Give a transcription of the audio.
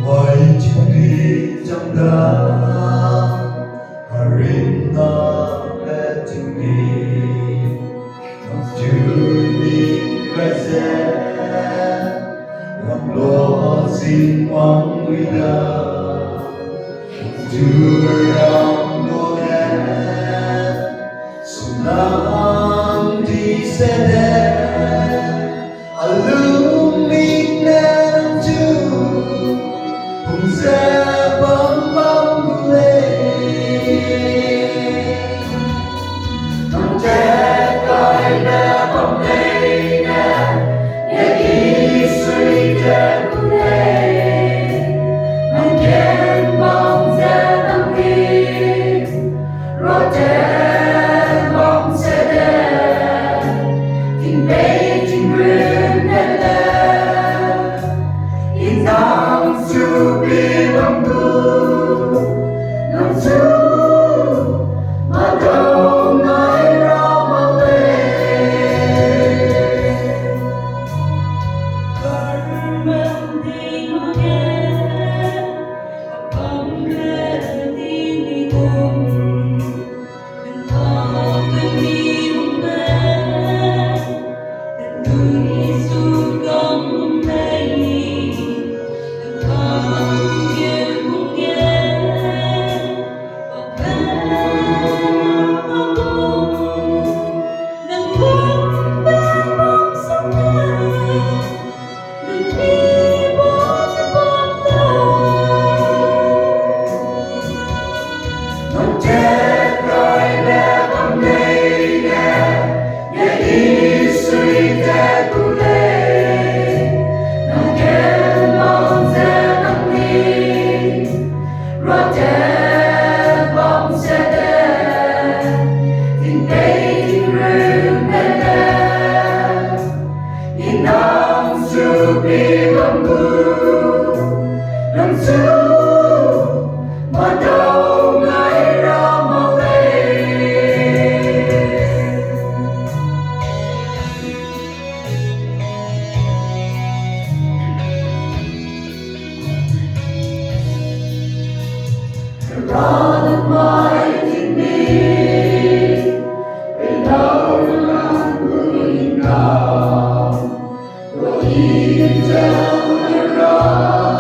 Ngoài chim đi trong đá Karina Betini Juni Kaiser Lo xin mong nguy đa Durang Noel Sunang di sede Alumni Nam Chu Hùng xe bấm bấm lên Nông trẻ coi nè bấm lên nè Nhẹ ý suy trẻ bấm lên Nông trẻ bấm xe nông đi Rồi trẻ bấm xe đê Tình bê tình nguyên nè lê In nam su bi bấm tu Nam su mà đâu ngài ra mà lên Carmen di Nogueira Carmen di Ligum Carmen di Umbe Luis Ugam Umbe Carmen Nam su mà đâu ngài ra mà lên ra đất mai tình đi về đâu là người nào rồi đi theo ra